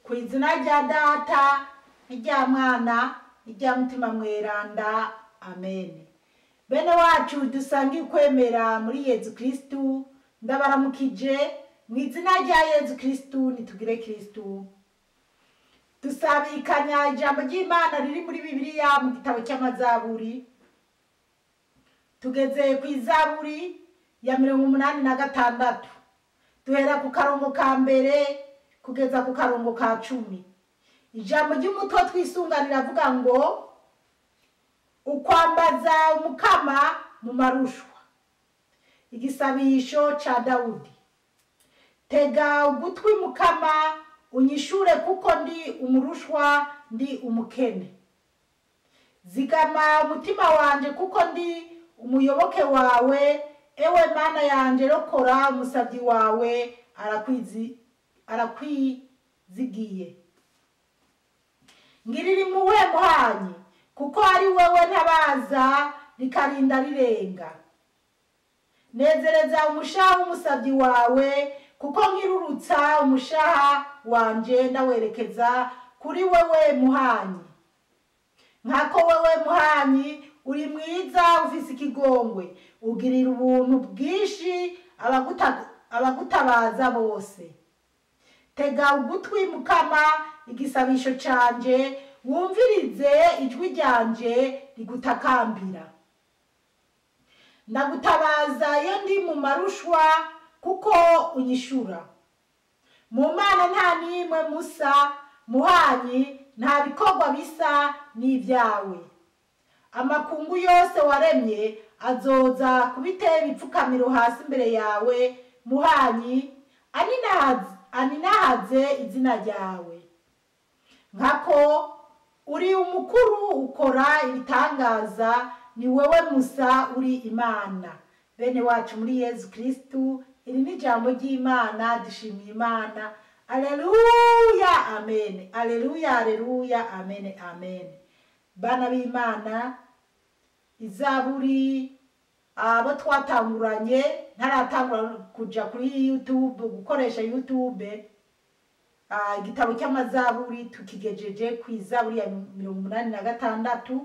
ku izina rya Data n'irya Mwana n'irya Mutima Mweranda, amen. Bene wacu dusangiye kwemera muri Yezu Kristu, ndabaramukije mu izina rya Yezu Kristu, nitugire Kristu. Dusabikanya ijambo ry'Imana riri muri Bibiliya mu gitabo cy'Amazaburi. Tugeze ku Izaburi ya 86. Duhera ku karongo ka mbere kugeza ku karongo ka 10. Ijambo ry'umutwe twisunganira avuga ngo ukwambaza umukama mu marushwa. Igisabisho ca Dawudi. Tega ugutwi mukama unyishure kuko ndi umurushwa, ndi umukene. Zigama umutima wanje kuko ndi umuyoboke wawe, ewe Mana yanje, rokora umusavyi wawe arakwizigiye. Ngirira impuhwe muhanyi kuko ari wewe ntabaza rikarinda rirenga. Nezereza umushaha w'umusavyi wawe kuko nkirurutsa umushaha wanje ndawerekeza kuri wewe muhanyi. Nkako wewe muhanyi uri mwiza ufise ikigongwe, ugirira ubuntu bwinshi abagutabaza bose. Tega ugutwi mukama igisabisho canje, wumvirize ijwi ryanje rigutakambira. Ndagutabaza iyo ndi mu marushwa kuko unyishura. Mu Mana nta nimwe musa, muhanyi nta bikorwa bisa n'ivyawe. Amakungu yose waremye azoza kubitera ibipfukamiro hasi imbere yawe, muhanyi aninahaze izina ryawe. Nkako uri umukuru ukora ibitangaza, ni wewe musa uri Imana. Bene wacu muri Yezu Kristu, iri ni ijambo ry'Imana, dushimiye Imana. Aleluya, amen. Aleluya, aleluya, amen, amen. Bana b'Imana, Izaburi abo twatanguranye, ntaratangura kuja kuri YouTube, gukoresha YouTube. Igitabo cy'Amazaburi tukigejeje ku Izaburi ya 86.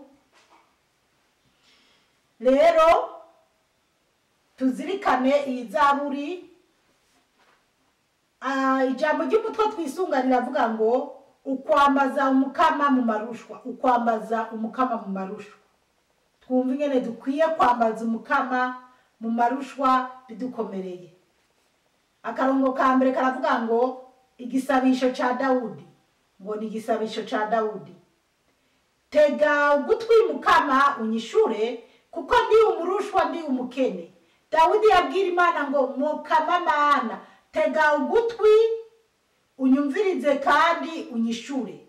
Rero tuzirikane iyi Zaburi. Ijambo ry'umutwe twisunganira avuga ngo ukwambaza umukama mu marushwa. Ukwambaza umukama mu marushwa. Twumva ingene dukwiye kwambaza umukama mu marushwa bidukomereye. Akarongo ka mbere karavuga ngo igisabisho ca Dawudi. Ngo ni igisabisho ca Dawudi. Tega ugutwi mukama unyishure kuko ndi umurushwa, ndi umukene. Dawudi yabwira Imana ngo mukama Mana, tega ugutwi unyumvirize kandi unyishure.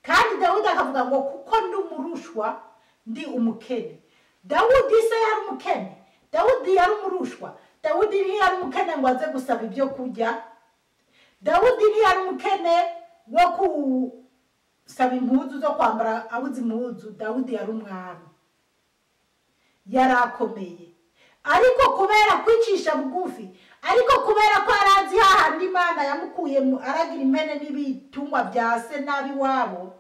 Kandi Dawudi akavuga ngo kuko ndi umurushwa, ndi umukene. Dawudi se yari umukene? Dawudi yari umurushwa? Dawudi ntiyari umukene ngo aze gusaba ibyo kurya? Dawudi ntiyari umukene wo kusaba impuzu zo kwambara abuze impuzu? Dawudi yari umwami, yari akomeye. Ariko kubera kwicisha bugufi, ariko kubera ko arazi hahandi Imana yamukuye aragira impene n'ibitungwa bya se nabi wabo,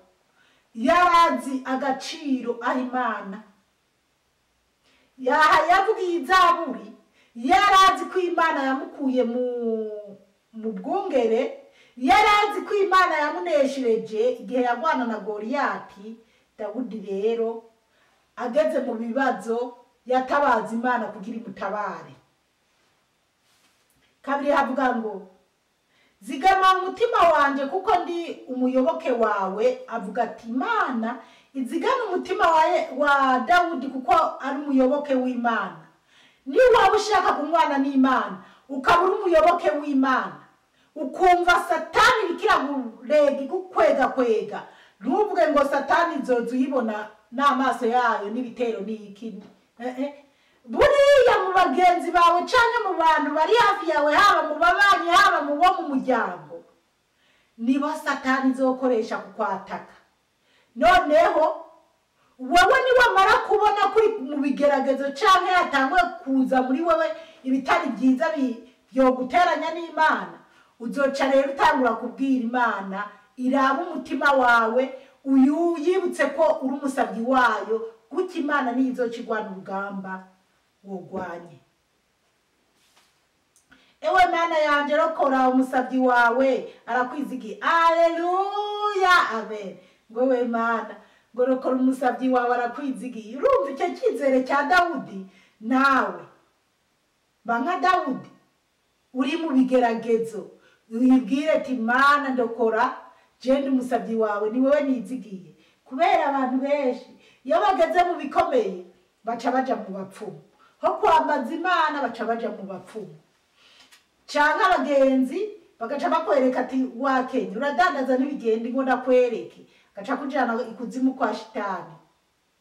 yarazi agaciro aho Imana. Yavugiye Izaburi, yarazi ko Imana yamukuye mu bwungere, yarazi ko Imana yamuneshereje igihe yagwana na Goliyati. Dawudi rero ageze mu bibazo yatabaza Imana kugira imutabare. Kabiri havuga ngo zigama umutima wanje kuko ndi umuyoboke wawe. Avuga ati Imana izigama umutima wa Dawudi kuko ari umuyoboke w'Imana. Ni waba ushaka kumwana n'Imana ukabura umuyoboke w'Imana, ukumva Satani bikiragurega gukwega, ntuvuge ngo Satani izoza uyibona n'amaso yayo n'ibitero n'iki. Buriya mu bagenzi bawe canke mu bantu bari hafi yawe, haba mu babanyi, haba mu bo mu muryango, nibo Satani izokoresha kukwataka. Noneho wewe niwamara kubona kuri mu bigeragezo canke hatangwe kuza muri wewe ibitari byiza byo guteranya n'Imana, uzoca rero utangura kubwira Imana iraba umutima wawe uyu yibutse ko uri umusabyi wayo gutya Imana niyo izocigwana urugamba wogwanye. Ewe Mana yanje rokora umusabyi wawe arakwizigiye. Aleluya, amen. Ngowe Mana ngo rokora umusabyi wawe arakwizigiye. Urumva icyo cyizere cya Dawudi? Nawe banka Dawudi uri mu bigeragezo uyibwire ati Mana ndokora jende umusabyi wawe ni wewe nizigiye. Kubera abantu benshi iyo bageze mu bikomeye baca baja mu bapfumu, ho kwambaza Imana baca baja mu bapfumu. Canke abagenzi bagaca bakwereka ati wakenye uradandaza n'ibigende ngo ndakwereke, gaca kujana ikuzimu kwa shitani.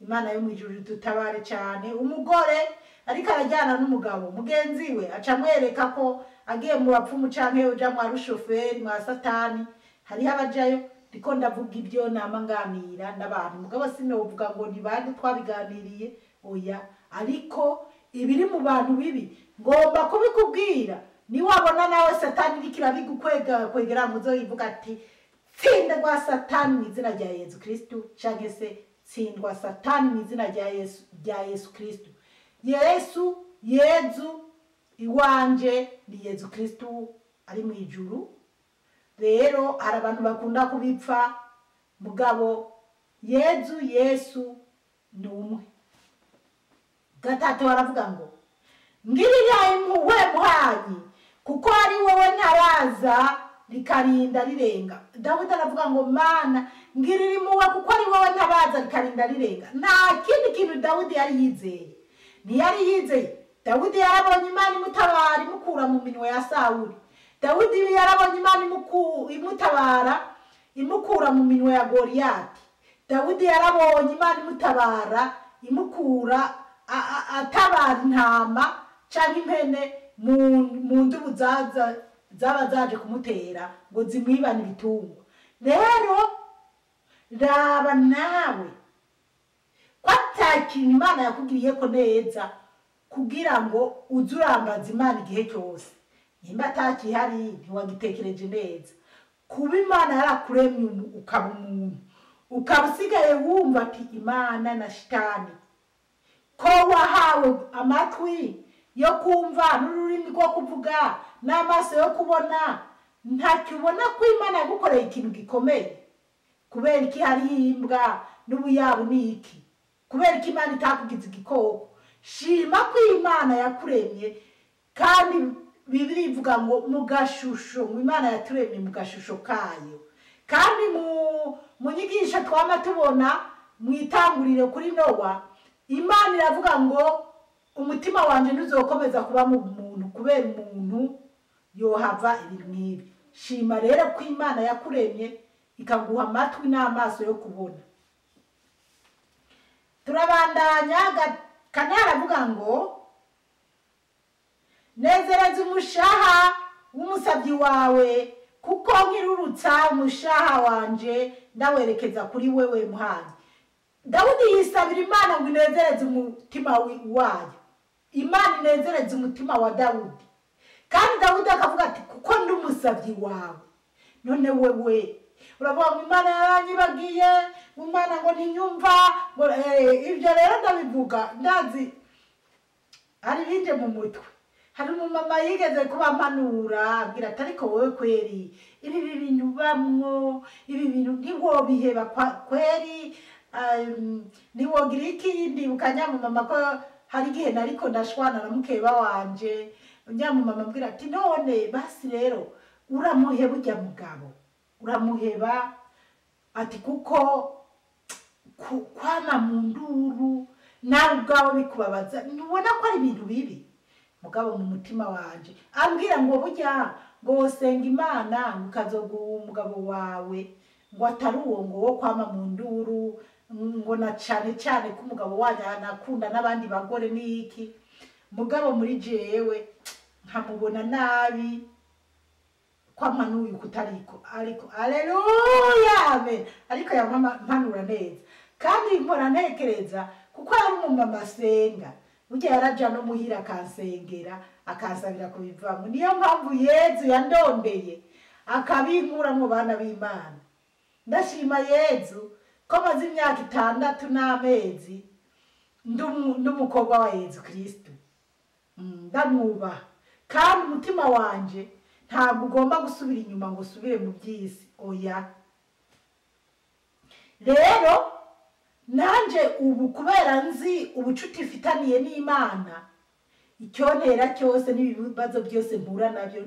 Imana yo mwijuru dutabare cyane. Umugore ariko arajyana n'umugabo mugenzi we aca mwereka ko agiye mu bapfumu canke uja mu rushoferi mwa satani. Hari abajayo ndiko ndavuga ibyo namanganira n'abantu, mugabo sinovuga ngo ni bande twabiganiriye oya, ariko ibiri mu bantu bibi ngomba kubikubwira. Ni wabona nawe satani rikira bigukwega kwegera muzo yivuga ati tsinda kwa satani mu izina rya Yesu Kristo, canke se tsindwa satani mu izina rya Yesu Kristo. Yesu iwanje ni Yesu Kristo ari mu ijuru. Rero hari abantu bakunda kubipfa, mugabo Yesu ni umwe. Gatatu baravuga ngo ngirira impuhwe muhanyi kuko ari wowe ntaraza rikarinda rirenga. Dawudi aravuga ngo Mana ngirira impuhwe kuko ari wowe ntabaza rikarinda rirenga. Nta kindi kintu Dawudi yari yizeye. Ntiyari yizeye. Dawudi yarabonye Imana imutabara imukura mu minwe ya Sawuli. Dawudi yarabonye Imana imutabara imukura mu minwe ya Goliyati. Dawudi yarabonye Imana imutabara imukura atabara intama canke impene mu ndubu zaba zaje kumutera ngo zimwibana ibitungwa. Rero raba nawe ko atakintu Imana yakugiriye ko neza kugira ngo uzurambaza Imana igihe cyose. Nimba atakihari ntiwagitekereje neza. Kuba Imana yarakuremye ukaba umuntu ukaba usigaye wumva ati Imana na shitani, ko wahawe amatwi yo kumva n'ururimi rwo kuvuga n'amaso yo kubona, ntacyo ubona ko Imana yagukoreye ikintu gikomeye. Kubera iki hari imbwa n'ubuyabu niki? Kubera iki Imana itakugize igikoko? Shima ko Imana yakuremye, kandi Bibiri ivuga ngo mugashusho, Imana yaturemye mugashusho kayo. Kandi mu nyigisho twama tubona mwitangurire kuri Nowa, Imana iravuga ngo umutima wanje ntuzokomeza kuba mu muntu kubera umuntu yohava ibintu nk'ibi. Shima rero ko Imana yakuremye ikaguha amatwi n'amaso yo kubona. Turabandanya. Kane aravuga ngo nezereza umushaha w'umusabyi wawe kuko nkirurutsa umushaha wanje ndawerekeza kuri wewe muhanyi. Dawudi yisabira Imana ngo inezereze umutima wayo. Imana inezereze umutima wa Dawudi. Kandi Dawudi akavuga ati kuko ndi umusabyi wawe. None wewe uravuga ngo Imana yaranyibagiye, Imana ngo ntinyumva. Ibyo rero ndabivuga ndazi ari binde mu mutwe. Hari umumama yigeze kuba mpanura abwira ati ariko wowe kweri ibi bintu bamwo, ibi bintu ntiwobiheba kweri, ntiwogira ikindi. Ukanyamumama ko hari igihe nariko ndashwana na mukeba wanje, unyamumama ambwira ati none basi rero uramuheba ujya mugabo, uramuheba ati kuko kwama mu nduru nawe ubwawe bikubabaza, ntubona ko ari ibintu bibi. Mugabo mu mutima wanje ambwira ngo burya ngo senga Imana ukazoguha umugabo wawe, ngo atari uwo ngo wo kwama mu nduru, ngo na cyane cyane ko umugabo wanjye anakunda n'abandi bagore niki. Mugabo muri jewe nkamubona nabi kwama n'uyu kutariko, ariko aleluya amen. Ariko yampanura neza kandi mpora ntekereza kuko ari umumama asenga. Burya yaraja no muhira akansengera akansabira kubivamo. Niyo mpamvu Yesu yandondeye akabinkura mu bana b'Imana. ndashima Yezu ko maze imyaka 6 n'amezi ndumukobwa wa Yezu Kristo. Ndamwubaha kandi umutima wanje ntabwo ugomba gusubira inyuma ngo usubire mu by'isi, oya. Rero nanje ubu kubera nzi ubucuti ifitaniye n'Imana, icyontera cyose n'ibibazo byose mpura nabyo.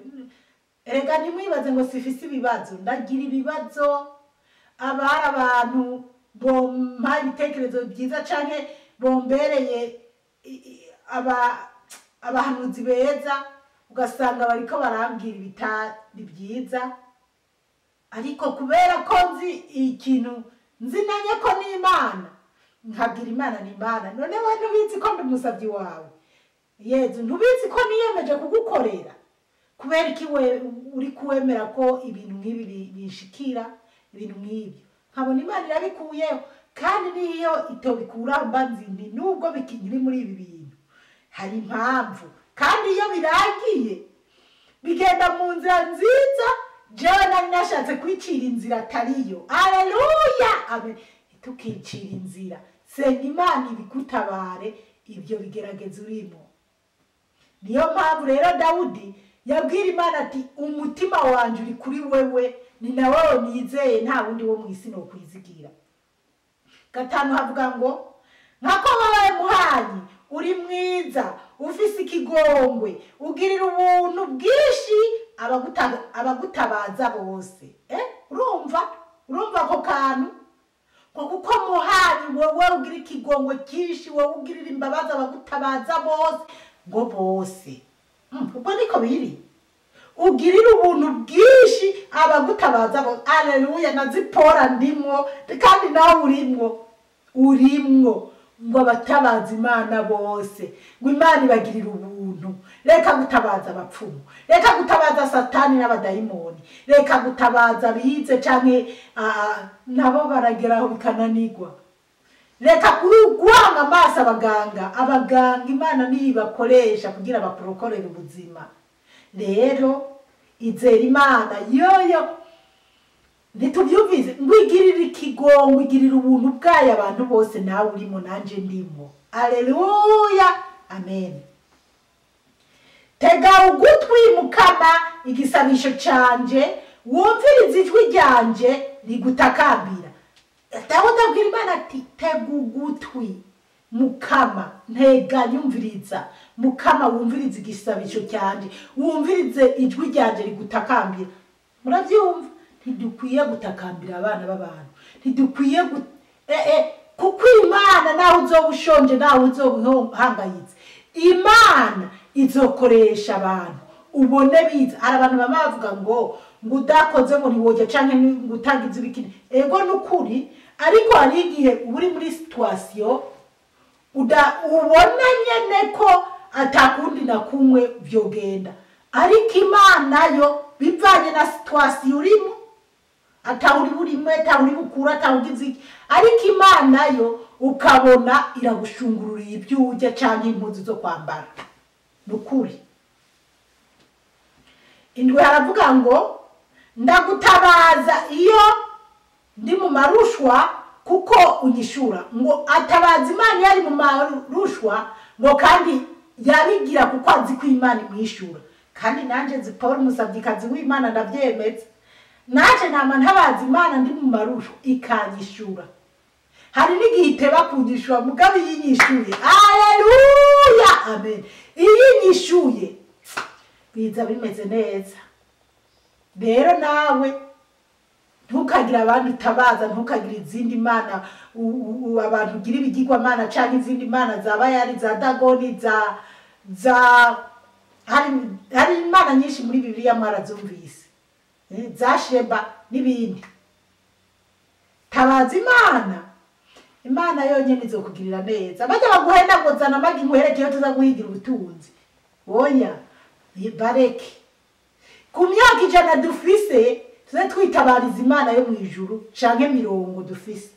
Erega nimwibaze ngo sifise ibibazo, ndagira ibibazo. Abari abantu bompa ibitekerezo byiza canke bombereye abahanuzi beza, ugasanga bariko barambwira ibitari byiza, ariko kubera ko nzi ikintu nzinanye ko n'Imana, nkabwira Imana n'Imana. None we ntubizi ko ndimusabyi wawe Yezu? Ntubizi ko niyemeje kugukorera? Kubera iki we uri kuwemera ko ibintu nk'ibi bishikira ibintu nk'ibyo? Nkabona Imana irabikuyeho, kandi niyo itobikura mbanzi nti nubwo bikiri muri ibi bintu hari impamvu, kandi iyo biragiye bigenda mu nzira nziza, jewe nari nashatse kwicira inzira atariyo. Haleluya, amen. Tukicira inzira, senga Imana ibigutabare ibyo bigerageza urimo. Niyo mpamvu rero Dawudi yabwira Imana ati umutima wanje uri kuri wewe, ni nawe nizeye, nta wundi wo mu isi no kwizigira. 5 havuga ngo nkako wabaye muhanyi, uri mwiza, ufise ikigongwe, ugirira ubuntu bwishi abagutabaza bose. Urumva ko kantu ko kuko muhanyi wowe ugira ikigongwe kishi, wowe ugirira imbabazi abagutabaza bose, ngo bose. Ubwo niko biri, ugirira ubuntu bwishi abagutabaza bose. Haleluya, nazipora ndimwo, kandi nawe urimwo ngo abatabaza Imana bose, ngo Imana ibagirira ubuntu. Reka gutabaza abapfumu, reka gutabaza Satani n'abadayimoni, reka gutabaza bize canke nabo barageraho bikananirwa. Reka guhanga amaso abaganga Imana nibakoresha kugira bakurokorere ubuzima. Rero izera Imana yoyo ntitubyumvize, ngwigirira ikigongwe, igirira ubuntu bwayo abantu bose, nawe urimo nanje ndimo. Haleluya, amen. Tega ugutwi Mukama igisabisho canje, wumvirize ijwi ryanje rigutakambira. Dawudi abwira Imana ati tega ugutwi Mukama, ntega nyumviriza. Mukama wumvirize igisabisho canje, wumvirize ijwi ryanje rigutakambira. Muravyumva? Ntidukwiye gutakambira abana b'abantu, ntidukwiye kuko Imana naho uzoba ushonje, naho uzoba uhangayitse, Imana izokoresha abantu ubone biza. Hari abantu bama bavuga ngo udakoze ngo ntiwoja canke ngutangiza ibikini. Ego nukuri, ariko hari igihe uri muri situation ubona nyene ko atakundi na kumwe vyogenda, ariko Imana yo bivanye na situation urimo, atahuri burimo, atahuri bukura, atahugize iki, ariko Imana yo ukabona iragushungururiye ibyo ujya canke impuzu zo kwambara. Nukuri indwe haravuga ngo ndagutabaza iyo ndi mu marushwa kuko unyishura. Ngo atabaza Imana yari mu marushwa, ngo kandi yabigira kuko azi ko Imana imwishura. Kandi nanje nzi Paul umusabyikazi w'Imana ndabyemeza, naje nama ntabaza Imana ndi mu marushwa ikanyishura. Hari n'igihe iteba kunyishura, mugabe yinyishuye. Haleluya, amen. Iyinyishuye biza bimeze neza. Rero nawe ntukagira abantu utabaza, ntukagira izindi mana, abantu ugira ibigirwa mana canke izindi mana zaba yari za Dagoni, hari imana nyinshi muri Bibiliya mwarazumvise, za Sheba n'ibindi. Tabaza Imana yonyene izokugirira neza. Bajya baguhenda ngo zana amagi nkwerekeyo tuzaguhigira ubutunzi, oya, bareke. Ku myaka 100 dufise tuze twitabariza Imana yo mu ijuru canke 70 dufise.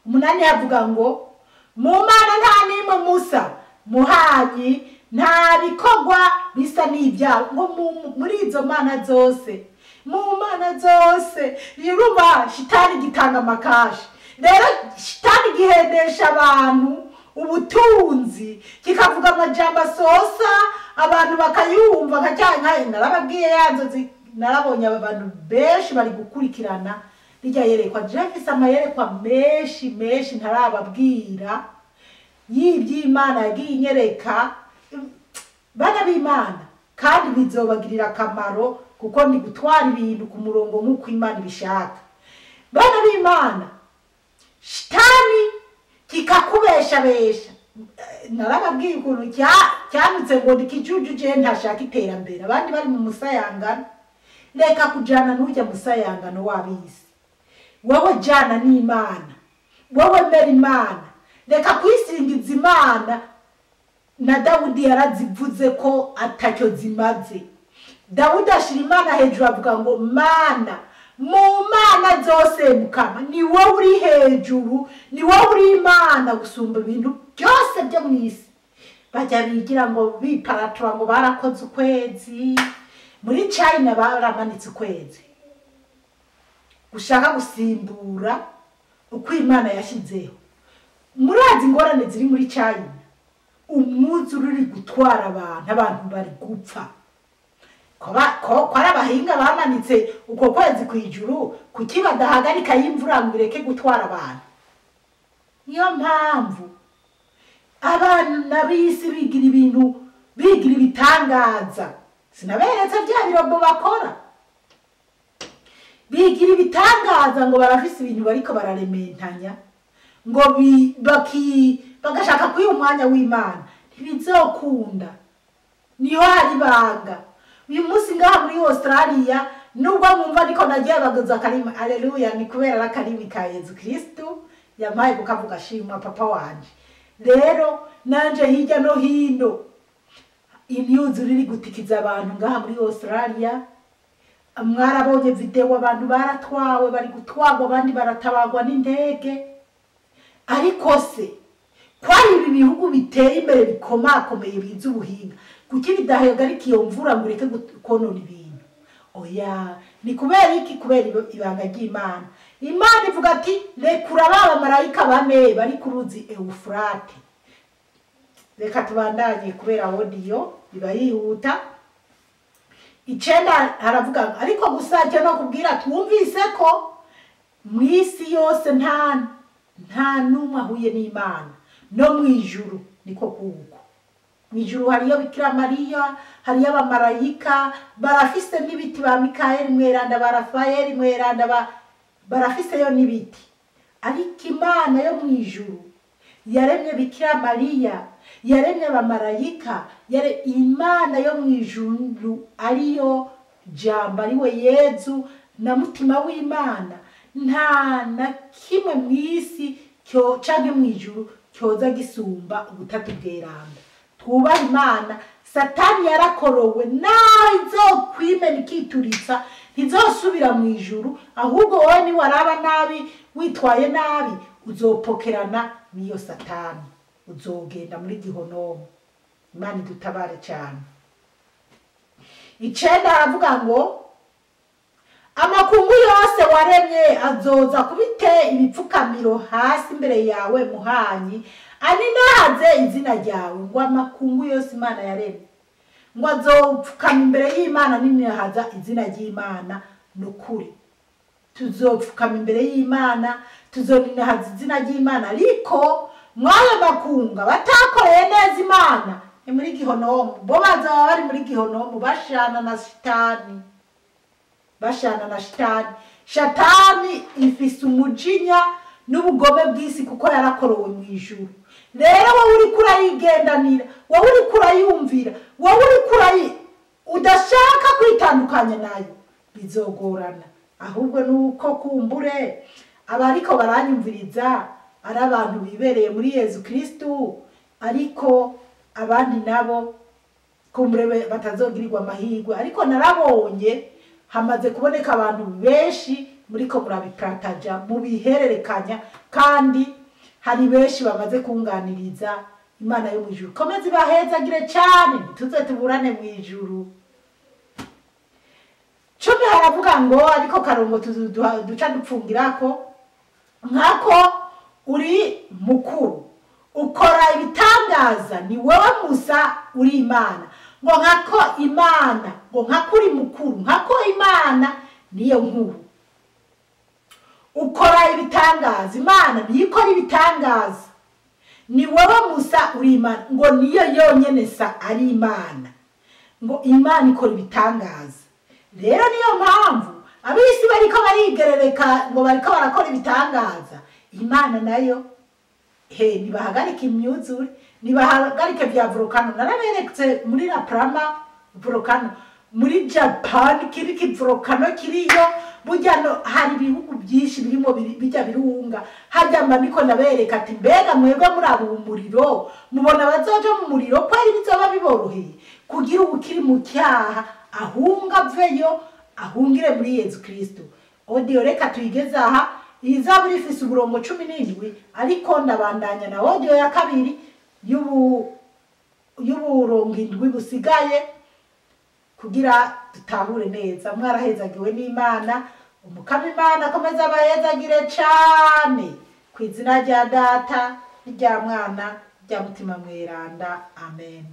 8 yavuga ngo mu Mana nta nimwe musa, muhanyi nta bikogwa bisa n'ibyawe. Ngo muri izo mana zose mu mana zose. Urumva shitani gitanga amakashi. Rero shitani gihendesha abantu ubutunzi, kikavuga amajambo asosa abantu bakayumva nkajyanka. Narababwiye yanzozi, narabonye abantu benshi bari gukurikirana rijya yerekwa. Jefise amayerekwa menshi ntarababwira y'iby'Imana yagiye inyereka bana b'Imana, kandi bizobagirira akamaro kuko ni gutwara ibintu ku murongo nk'uko Imana ibishaka. Bana b'Imana, shitani kikakubeshabesha. Narababwiye ukuntu cyanutse ngo ndikijuju je ntashaka iterambere, abandi bari mu musayangano. Reka kujana n'ujya musayangano wabisi, wowe jana n'Imana, wowe mbere Imana. Reka kwisingiza Imana. Na Dawudi yarazivuze ko atacyo zimaze. Dawudi ashira Imana hejuru avuga ngo mana, mu mana zose Mukama ni wowe uri hejuru, ni wowe uri Imana gusumba ibintu byose byo mu isi. Bajya bigira ngo biparatura ngo barakoze ukwezi. Muri China baramanitse ukwezi gushaka gusimbura uko Imana yashyizeho. Murazi ingorane ziri muri China, umwuzure uri gutwara abantu bari gupfa. Ko ari abahinga bamanitse uko kwezi kwijuru, kuki badahagarika y'imvura ngo ireke gutwara abantu? Niyo mpamvu abantu nabisi bigira ibintu, bigira ibitangaza. Sinaberetse bya birombo bakora, bigira ibitangaza ngo barafise ibintu bariko bararementanya ngo bagashaka kuyi umwanya w'Imana. Ntibizokunda. Niho hari banga. Uyu munsi ngaha muri Australia nubwo mwumva niko nagiye baguza karima, haleluya, ni kubera akarimi ka Yesu Kristo yamaye kukavuga shimwa papa wanje. Rero nanje hirya no hino imyuzure iri gutikiza abantu ngaha muri Australia. Mwarabonye video abantu baratwawe, bari gutwagwa, abandi baratabagwa n'indege. Ariko se kwari ibi bihugu biteye imbere bikomakomeye biza ubuhinga, kuki bidahagarika iyo mvura ngo ireke konona ibintu? Oya, ni kubera iki? Kubera ibanga ry'Imana. Imana ivuga ati rekura baba marayika bane bari ku ruzi Eufrate. Reka tubandanye kubera audio biba yihuta. 9 haravuga ariko gusa cyo no kubwira twumvise ko mwisi yose nta numwe ahuye n'Imana no mwijuru. Niko kuko mwijuru hariyo Bikira Mariya, hariyo abamarayika, barafise n'ibiti ba Mikaeli mweranda, ba Rafaeli mweranda, barafise yo n'ibiti. Ariko Imana yo mwijuru yaremye Bikira Mariya, yaremye abamarayika, Imana yo mwijuru ariyo Jambo, ariwe Yezu na mutima w'Imana. Nta na kimwe mwisi cyo canke mwijuru cyoza gisumba ubutatu bweranda. Twubaha Imana. Satani yarakorowe, nazo kwimena ikituritsa ntizosubira mwijuru, ahubwo wowe ni waraba nabi, witwaye nabi, uzopokerana niyo Satani, uzogenda muri gihonomo. Imana idutabare cyane. 9 aravuga ngo amakungu yose waremye azoza kubite ibipfukamiro hasi imbere yawe muhanyi, ani nahaze izina ryawe. Ngo amakungu yose Imana yaremye ngo azopfukama imbere y'Imana, nini nahaza izina ry'Imana. Nukuri tuzopfukama imbere y'Imana, tuzoninahaza izina ry'Imana. Ariko mwayo makunga batakoreye neza Imana ni muri gihonomo. Bo bazaba bari muri gihonomo bashana na Shitani, bashana na Shitani. Shatani ifise umujinya n'ubugome bw'isi kuko yarakorowe mu ijuru. Rero wowe uri kurayigendanira, wowe uri kurayumvira, wowe uri kurayi udashaka kwitandukanya nayo, bizogorana. Ahubwo nuko kumbure abariko baranyumviriza ari abantu bibereye muri Yesu Kristo, ariko abandi nabo kumbure batazogirirwa amahirwe. Ariko narabonye hamaze kuboneka abantu benshi muri ko murabipataja mu bihererekanya, kandi hari benshi bamaze kunganiriza. Imana yo mwijuru komeze bahezagire cyane, tuze tuburane mwijuru. 10 karavuga ngo ariko karongo duca dupfungirako nkako uri mukuru ukora ibitangaza ni wewe Musa uri Imana ngo nkako Imana ngo nkako uri mukuru nkako Imana niyo nkuru ukora ibitangaza Imana niyikora ibitangaza ni wewe Musa uri Imana ngo niyo yonyene sa ari Imana ngo Imana ikora ibitangaza rero niyo mpamvu abisi bariko barigerereka ngo bariko barakora ibitangaza Imana nayo nibahagarike imyuzure nibahagarike vya volcano narabereketse muri La Palma volcano muri Japan kiriki volcano kiriyo bujyano hari ibihugu byinshi birimo bijya birunga hajyamba niko nabereka ati mbega mwebwe muri abo umuriro mubona bazoje mu muriro kwari bizoba biboroheye kugira ubukiri mu cyaha ahunga veyo ahungire muri Yesu Kristo audio reka tuyigeze aha izaburi ifise uburongo 17 ariko ndabandanya na audio ya kabiri y'uburongo 7 busigaye kugira tutahure neza mwarahezagiwe n'Imana umukama Imana akomeza abayezagire cyane kwizina rya data rya mwana rya mutima mweranda amen.